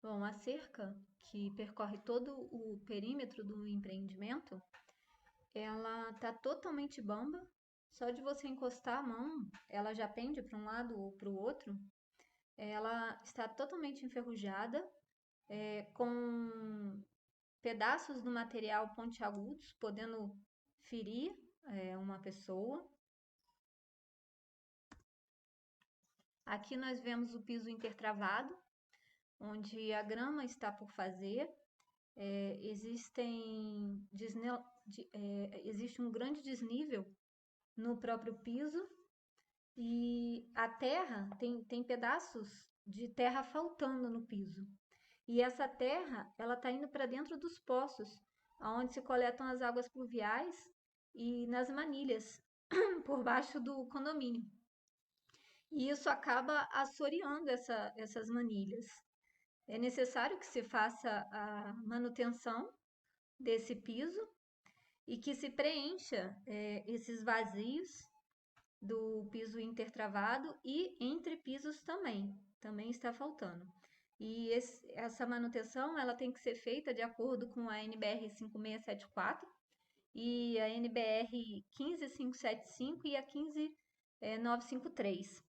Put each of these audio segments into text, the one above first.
Bom, a cerca que percorre todo o perímetro do empreendimento, ela tá totalmente bamba. Só de você encostar a mão, ela já pende para um lado ou para o outro. Ela está totalmente enferrujada, com pedaços do material pontiagudos, podendo ferir, uma pessoa. Aqui nós vemos o piso intertravado, onde a grama está por fazer. Existe um grande desnível no próprio piso e a terra tem pedaços de terra faltando no piso. E essa terra, ela está indo para dentro dos poços, onde se coletam as águas pluviais e nas manilhas por baixo do condomínio. E isso acaba assoreando essas manilhas. É necessário que se faça a manutenção desse piso e que se preencha esses vazios do piso intertravado e entre pisos também está faltando. E essa manutenção ela tem que ser feita de acordo com a NBR 5674 e a NBR 15575 e a 15953.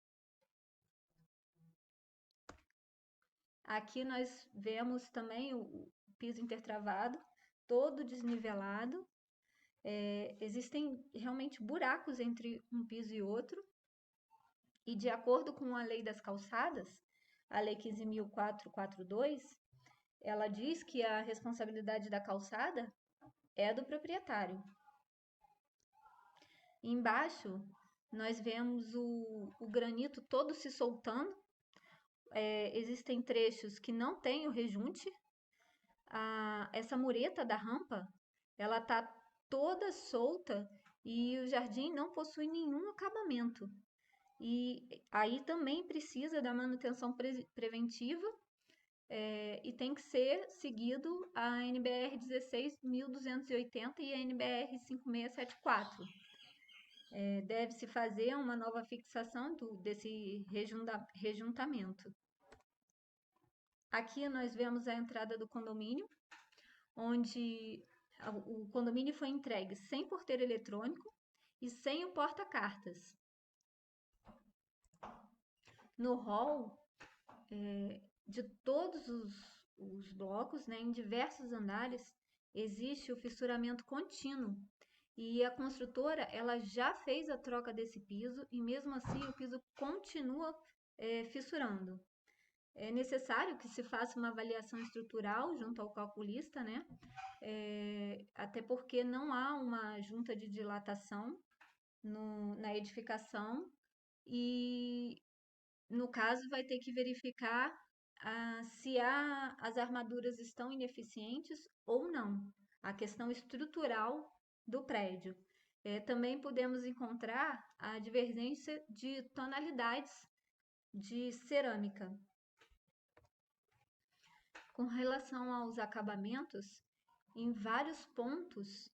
Aqui nós vemos também o piso intertravado, todo desnivelado. Existem realmente buracos entre um piso e outro, e de acordo com a lei das calçadas, a lei 15.442, ela diz que a responsabilidade da calçada é do proprietário. Embaixo, nós vemos o granito todo se soltando. Existem trechos que não tem o rejunte. Essa mureta da rampa, ela está toda solta e o jardim não possui nenhum acabamento. E aí também precisa da manutenção preventiva, e tem que ser seguido a NBR 16.280 e a NBR 5674. Deve-se fazer uma nova fixação desse rejuntamento. Aqui nós vemos a entrada do condomínio, onde o condomínio foi entregue sem porteiro eletrônico e sem o porta-cartas. No hall, de todos os blocos, né, em diversos andares, existe o fissuramento contínuo. E a construtora ela já fez a troca desse piso e mesmo assim o piso continua fissurando. É necessário que se faça uma avaliação estrutural junto ao calculista, né? Até porque não há uma junta de dilatação na edificação e, no caso, vai ter que verificar se as armaduras estão ineficientes ou não, a questão estrutural do prédio. Também podemos encontrar a divergência de tonalidades de cerâmica. Com relação aos acabamentos, em vários pontos,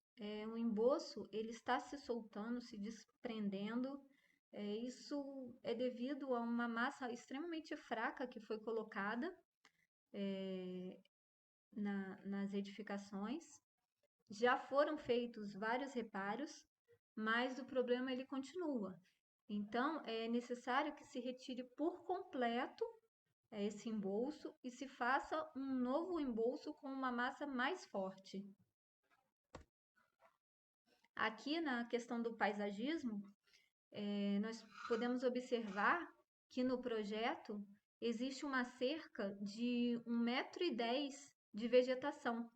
o emboço ele está se soltando, se desprendendo. Isso é devido a uma massa extremamente fraca que foi colocada nas edificações. Já foram feitos vários reparos, mas o problema ele continua. Então, é necessário que se retire por completo esse embolso e se faça um novo embolso com uma massa mais forte. Aqui na questão do paisagismo, nós podemos observar que no projeto existe uma cerca de 1,10 m de vegetação,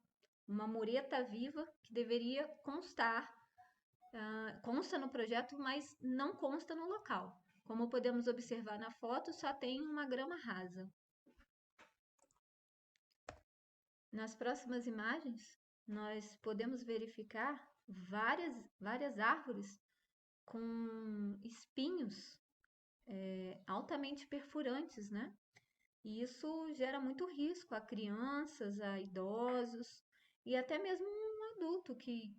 uma mureta viva que deveria constar, consta no projeto, mas não consta no local. Como podemos observar na foto, só tem uma grama rasa. Nas próximas imagens, nós podemos verificar várias árvores com espinhos altamente perfurantes, né? E isso gera muito risco a crianças, a idosos e até mesmo um adulto que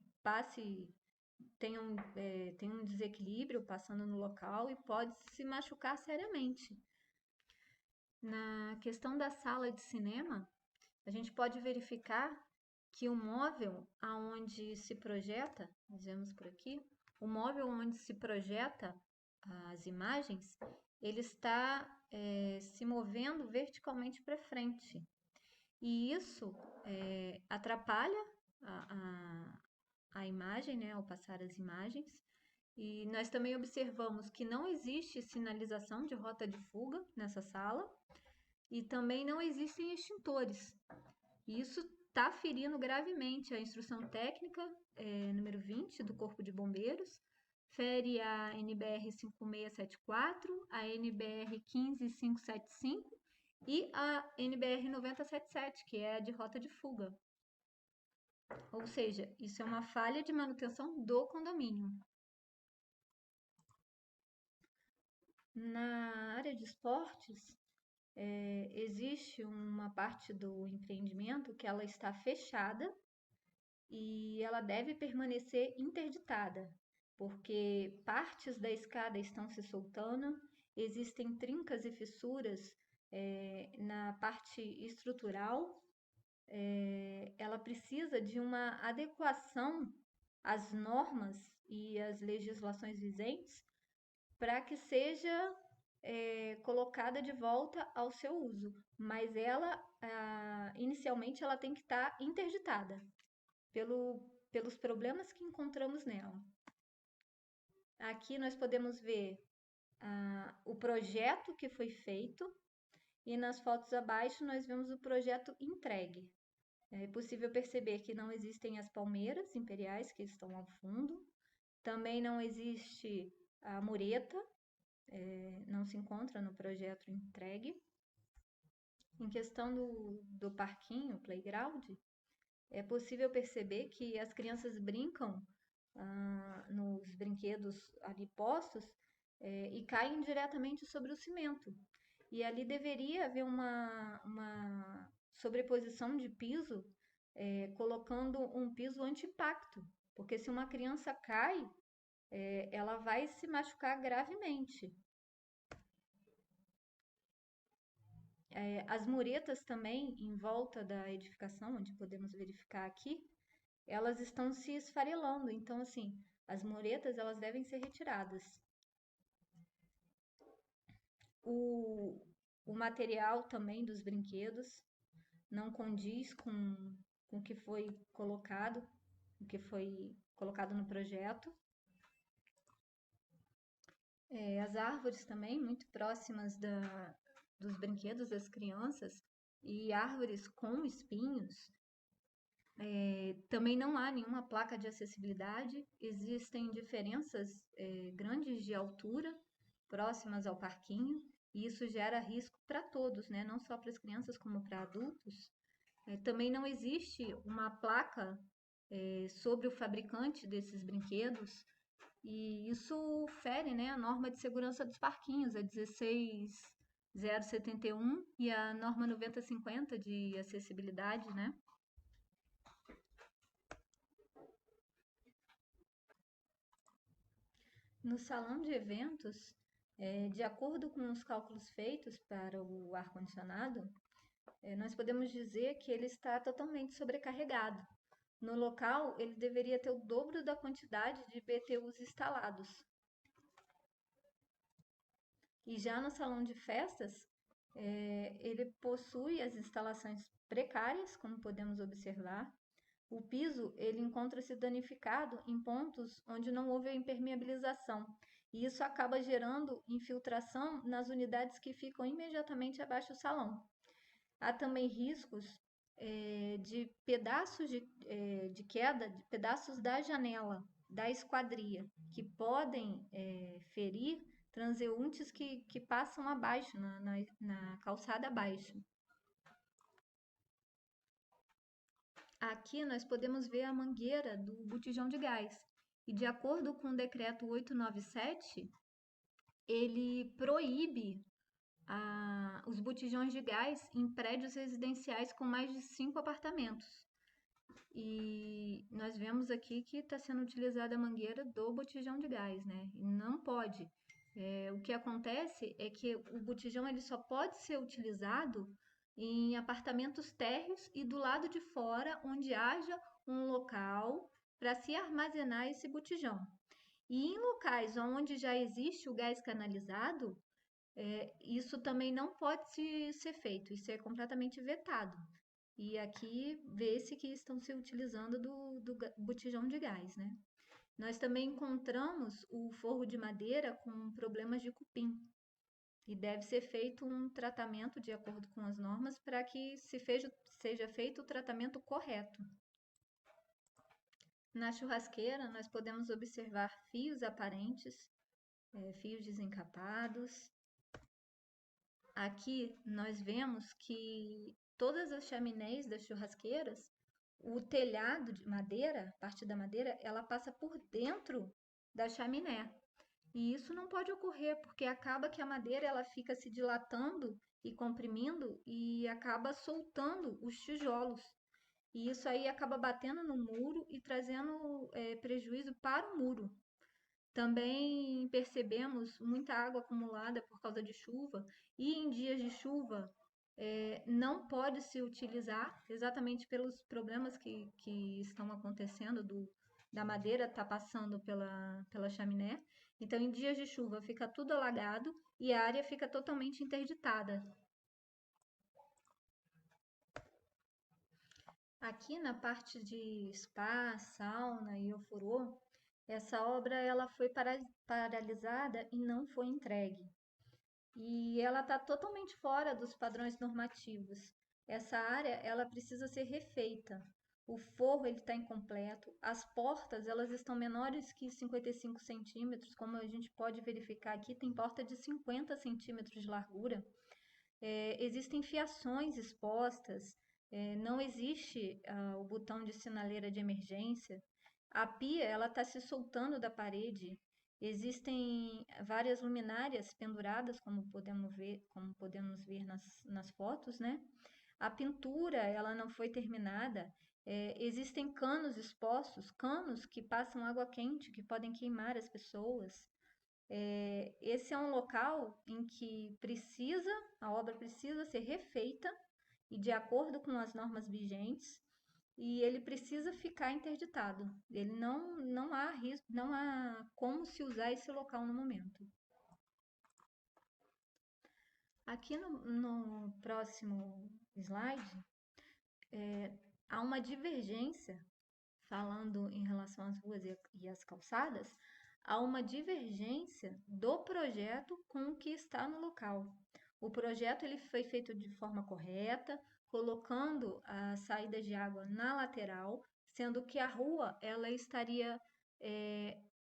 tem um desequilíbrio passando no local e pode se machucar seriamente. Na questão da sala de cinema, a gente pode verificar que o móvel aonde se projeta, nós vemos por aqui, o móvel onde se projeta as imagens, ele está se movendo verticalmente para frente. E isso atrapalha a imagem, né, ao passar as imagens. E nós também observamos que não existe sinalização de rota de fuga nessa sala e também não existem extintores. E isso está ferindo gravemente a instrução técnica número 20 do Corpo de Bombeiros, fere a NBR 5674, a NBR 15575 e a NBR 9077, que é a de rota de fuga. Ou seja, isso é uma falha de manutenção do condomínio. Na área de esportes, existe uma parte do empreendimento que ela está fechada e ela deve permanecer interditada, porque partes da escada estão se soltando, existem trincas e fissuras na parte estrutural, ela precisa de uma adequação às normas e às legislações vigentes para que seja colocada de volta ao seu uso, mas ela inicialmente ela tem que estar interditada pelos problemas que encontramos nela. Aqui nós podemos ver o projeto que foi feito e nas fotos abaixo nós vemos o projeto entregue. É possível perceber que não existem as palmeiras imperiais que estão ao fundo, também não existe a mureta, não se encontra no projeto entregue. Em questão do parquinho, playground, é possível perceber que as crianças brincam nos brinquedos ali postos e caem diretamente sobre o cimento. E ali deveria haver uma sobreposição de piso, colocando um piso anti-impacto, porque se uma criança cai, ela vai se machucar gravemente. As muretas também em volta da edificação, onde podemos verificar aqui, elas estão se esfarelando. Então, assim, as muretas elas devem ser retiradas. O material também dos brinquedos não condiz com o que foi colocado, o que foi colocado no projeto. As árvores também, muito próximas dos brinquedos das crianças, e árvores com espinhos. Também não há nenhuma placa de acessibilidade, existem diferenças grandes de altura próximas ao parquinho, e isso gera risco para todos, né? Não só para as crianças como para adultos. Também não existe uma placa sobre o fabricante desses brinquedos, e isso fere, né, a norma de segurança dos parquinhos, a 16071 e a norma 9050 de acessibilidade, né? No salão de eventos, de acordo com os cálculos feitos para o ar-condicionado, nós podemos dizer que ele está totalmente sobrecarregado. No local, ele deveria ter o dobro da quantidade de BTUs instalados. E já no salão de festas, ele possui as instalações precárias, como podemos observar. O piso ele encontra-se danificado em pontos onde não houve a impermeabilização, e isso acaba gerando infiltração nas unidades que ficam imediatamente abaixo do salão. Há também riscos de pedaços de queda, de pedaços da janela, da esquadria, que podem ferir transeuntes que passam abaixo, na calçada abaixo. Aqui nós podemos ver a mangueira do botijão de gás. E de acordo com o decreto 897, ele proíbe os botijões de gás em prédios residenciais com mais de 5 apartamentos. E nós vemos aqui que está sendo utilizada a mangueira do botijão de gás, né? E não pode. O que acontece é que o botijão ele só pode ser utilizado em apartamentos térreos e do lado de fora, onde haja um local para se armazenar esse botijão. E em locais onde já existe o gás canalizado, isso também não pode ser feito, isso é completamente vetado. E aqui vê-se que estão se utilizando do botijão de gás, né? Nós também encontramos o forro de madeira com problemas de cupim. E deve ser feito um tratamento de acordo com as normas para que seja feito o tratamento correto. Na churrasqueira, nós podemos observar fios aparentes, fios desencapados. Aqui nós vemos que todas as chaminés das churrasqueiras, o telhado de madeira, a parte da madeira, ela passa por dentro da chaminé. E isso não pode ocorrer, porque acaba que a madeira ela fica se dilatando e comprimindo e acaba soltando os tijolos. E isso aí acaba batendo no muro e trazendo prejuízo para o muro. Também percebemos muita água acumulada por causa de chuva, e em dias de chuva não pode se utilizar, exatamente pelos problemas que estão acontecendo da madeira estar passando pela chaminé. Então, em dias de chuva, fica tudo alagado e a área fica totalmente interditada. Aqui na parte de spa, sauna e ofurô, essa obra ela foi paralisada e não foi entregue. E ela está totalmente fora dos padrões normativos. Essa área ela precisa ser refeita. O forro ele está incompleto. As portas elas estão menores que 55 centímetros, como a gente pode verificar aqui, tem porta de 50 centímetros de largura. Existem fiações expostas, não existe o botão de sinaleira de emergência. A pia ela está se soltando da parede. Existem várias luminárias penduradas, como podemos ver nas fotos, né? A pintura ela não foi terminada. Existem canos expostos, canos que passam água quente, que podem queimar as pessoas. Esse é um local em que a obra precisa ser refeita e de acordo com as normas vigentes, e ele precisa ficar interditado. Ele não há risco, não há como se usar esse local no momento. Aqui no próximo slide, há uma divergência, falando em relação às ruas e às calçadas, há uma divergência do projeto com o que está no local. O projeto ele foi feito de forma correta, colocando as saídas de água na lateral, sendo que a rua ela estaria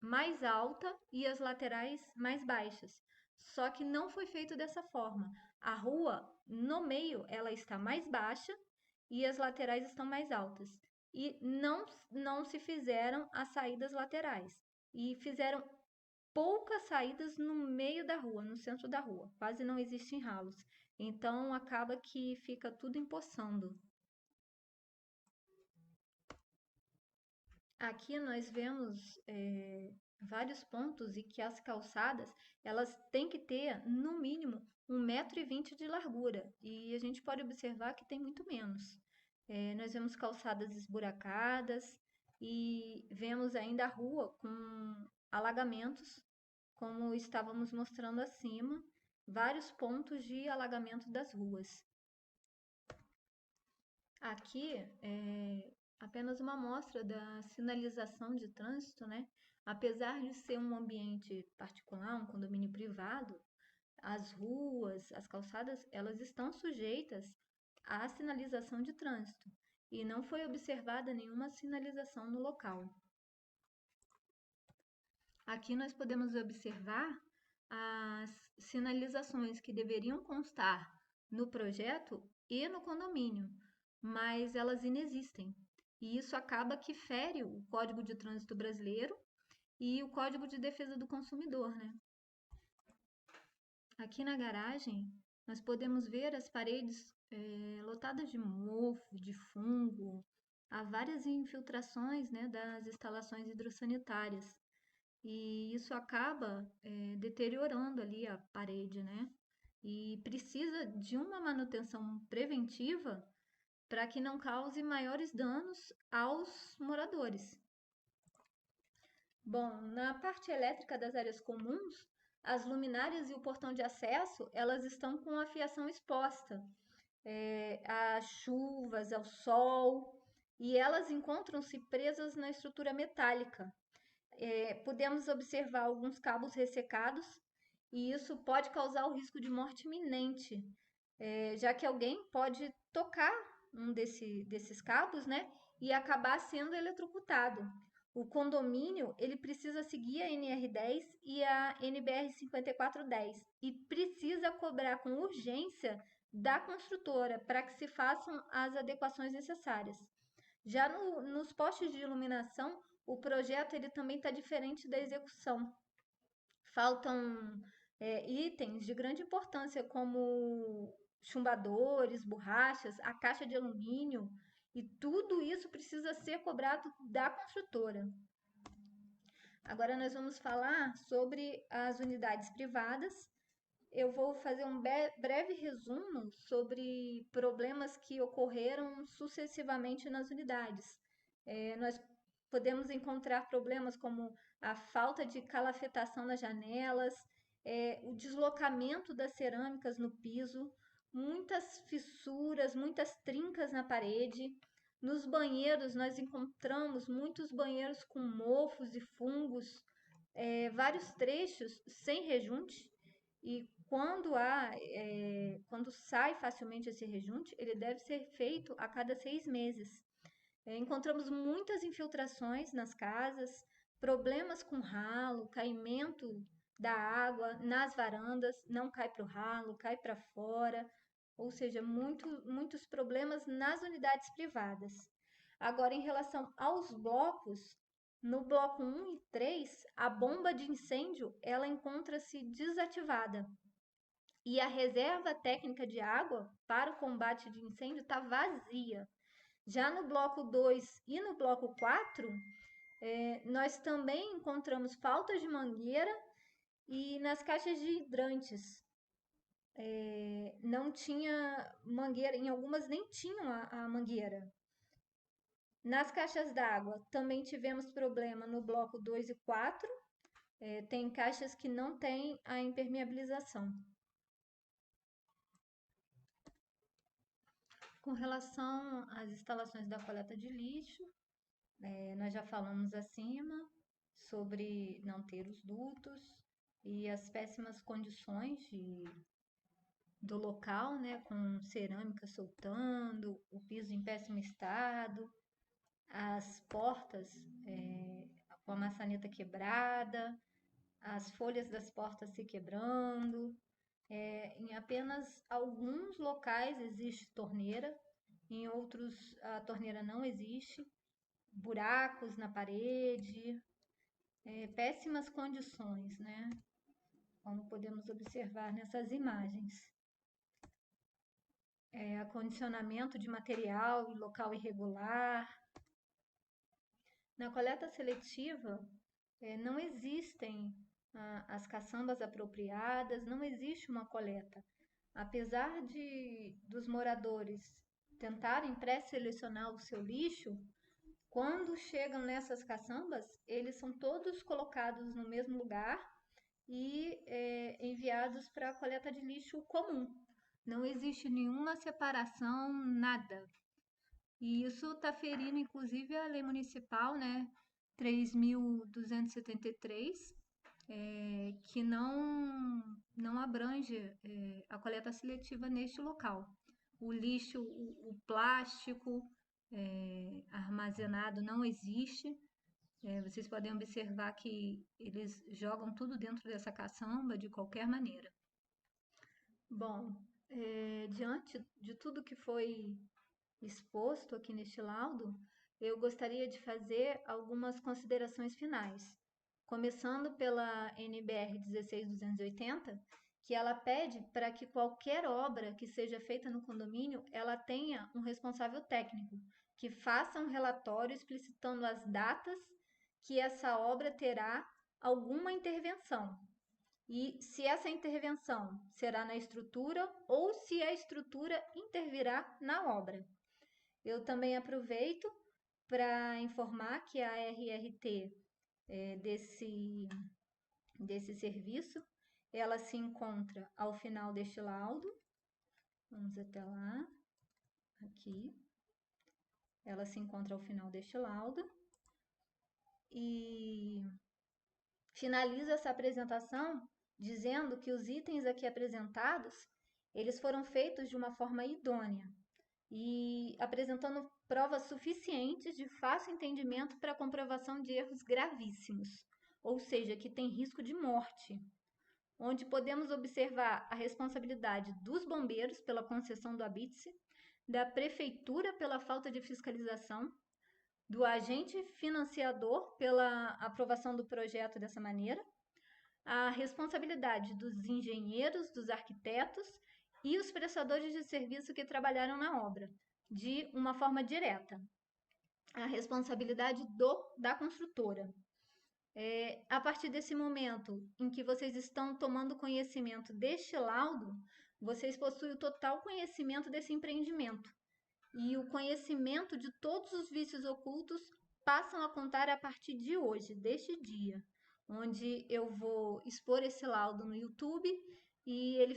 mais alta e as laterais mais baixas. Só que não foi feito dessa forma. A rua no meio ela está mais baixa e as laterais estão mais altas. E não se fizeram as saídas laterais. E fizeram poucas saídas no meio da rua, no centro da rua. Quase não existem ralos. Então acaba que fica tudo empoçando. Aqui nós vemos vários pontos e que as calçadas elas têm que ter no mínimo 1,20 m de largura e a gente pode observar que tem muito menos. Nós vemos calçadas esburacadas e vemos ainda a rua com alagamentos, como estávamos mostrando acima, vários pontos de alagamento das ruas. Aqui é apenas uma amostra da sinalização de trânsito, né? Apesar de ser um ambiente particular, um condomínio privado, as ruas, as calçadas, elas estão sujeitas à sinalização de trânsito e não foi observada nenhuma sinalização no local. Aqui nós podemos observar as sinalizações que deveriam constar no projeto e no condomínio, mas elas inexistem. E isso acaba que fere o Código de Trânsito Brasileiro e o Código de Defesa do Consumidor, né? Aqui na garagem, nós podemos ver as paredes lotadas de mofo, de fungo, há várias infiltrações, né, das instalações hidrossanitárias. e isso acaba deteriorando ali a parede, né? E precisa de uma manutenção preventiva para que não cause maiores danos aos moradores. Bom, na parte elétrica das áreas comuns, as luminárias e o portão de acesso, elas estão com a fiação exposta, às chuvas, ao sol, e elas encontram-se presas na estrutura metálica. Podemos observar alguns cabos ressecados, e isso pode causar o risco de morte iminente, já que alguém pode tocar desses cabos, né, e acabar sendo eletrocutado. O condomínio ele precisa seguir a NR10 e a NBR 5410 e precisa cobrar com urgência da construtora para que se façam as adequações necessárias. Já nos postes de iluminação, o projeto ele também está diferente da execução. Faltam itens de grande importância como chumbadores, borrachas, a caixa de alumínio, e tudo isso precisa ser cobrado da construtora. Agora nós vamos falar sobre as unidades privadas. Eu vou fazer um breve resumo sobre problemas que ocorreram sucessivamente nas unidades. Nós podemos encontrar problemas como a falta de calafetação nas janelas, o deslocamento das cerâmicas no piso, muitas fissuras, muitas trincas na parede. Nos banheiros, nós encontramos muitos banheiros com mofos e fungos, vários trechos sem rejunte, e quando sai facilmente esse rejunte, ele deve ser feito a cada 6 meses. Encontramos muitas infiltrações nas casas, problemas com ralo, caimento da água nas varandas, não cai para o ralo, cai para fora, ou seja, muitos problemas nas unidades privadas. Agora, em relação aos blocos, no bloco 1 e 3, a bomba de incêndio ela encontra-se desativada e a reserva técnica de água para o combate de incêndio está vazia. Já no bloco 2 e no bloco 4, nós também encontramos faltas de mangueira e nas caixas de hidrantes. Não tinha mangueira, em algumas nem tinham a mangueira. Nas caixas d'água também tivemos problema no bloco 2 e 4. Tem caixas que não têm a impermeabilização. Com relação às instalações da coleta de lixo, nós já falamos acima sobre não ter os dutos e as péssimas condições do local, né, com cerâmica soltando, o piso em péssimo estado, as portas com a maçaneta quebrada, as folhas das portas se quebrando. Em apenas alguns locais existe torneira, em outros a torneira não existe, buracos na parede, péssimas condições, né? Como podemos observar nessas imagens. Acondicionamento de material em local irregular. Na coleta seletiva, não existem as caçambas apropriadas, não existe uma coleta. Apesar dos moradores tentarem pré-selecionar o seu lixo, quando chegam nessas caçambas, eles são todos colocados no mesmo lugar e enviados para a coleta de lixo comum. Não existe nenhuma separação, nada. E isso está ferindo, inclusive, a lei municipal, né, 3.273, que não abrange a coleta seletiva neste local. O lixo, o plástico armazenado não existe. Vocês podem observar que eles jogam tudo dentro dessa caçamba de qualquer maneira. Bom, diante de tudo que foi exposto aqui neste laudo, eu gostaria de fazer algumas considerações finais. Começando pela NBR 16280, que ela pede para que qualquer obra que seja feita no condomínio, ela tenha um responsável técnico, que faça um relatório explicitando as datas que essa obra terá alguma intervenção. E se essa intervenção será na estrutura ou se a estrutura intervirá na obra. Eu também aproveito para informar que a RRT desse serviço, ela se encontra ao final deste laudo. Vamos até lá, aqui. Ela se encontra ao final deste laudo. E finalizo essa apresentação dizendo que os itens aqui apresentados, eles foram feitos de uma forma idônea e apresentando provas suficientes de fácil entendimento para a comprovação de erros gravíssimos, ou seja, que tem risco de morte, onde podemos observar a responsabilidade dos bombeiros pela concessão do habite-se, da prefeitura pela falta de fiscalização, do agente financiador pela aprovação do projeto dessa maneira, a responsabilidade dos engenheiros, dos arquitetos e os prestadores de serviço que trabalharam na obra, de uma forma direta. A responsabilidade da construtora. A partir desse momento em que vocês estão tomando conhecimento deste laudo, vocês possuem o total conhecimento desse empreendimento. E o conhecimento de todos os vícios ocultos passam a contar a partir de hoje, deste dia, onde eu vou expor esse laudo no YouTube e ele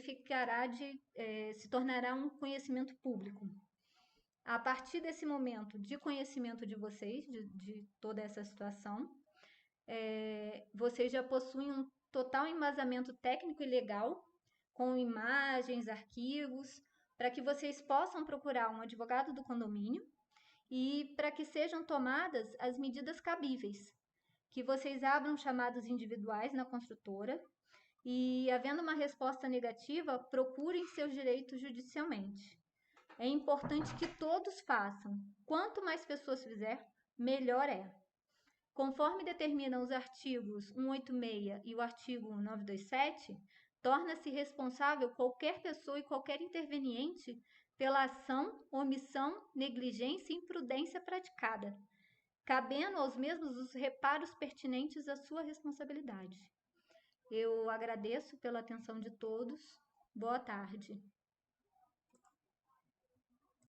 se tornará um conhecimento público. A partir desse momento de conhecimento de vocês, de toda essa situação, vocês já possuem um total embasamento técnico e legal, com imagens, arquivos, para que vocês possam procurar um advogado do condomínio e para que sejam tomadas as medidas cabíveis, que vocês abram chamados individuais na construtora e, havendo uma resposta negativa, procurem seus direitos judicialmente. É importante que todos façam. Quanto mais pessoas fizer, melhor é. Conforme determinam os artigos 186 e o artigo 927, torna-se responsável qualquer pessoa e qualquer interveniente pela ação, omissão, negligência e imprudência praticada, cabendo aos mesmos os reparos pertinentes à sua responsabilidade. Eu agradeço pela atenção de todos. Boa tarde.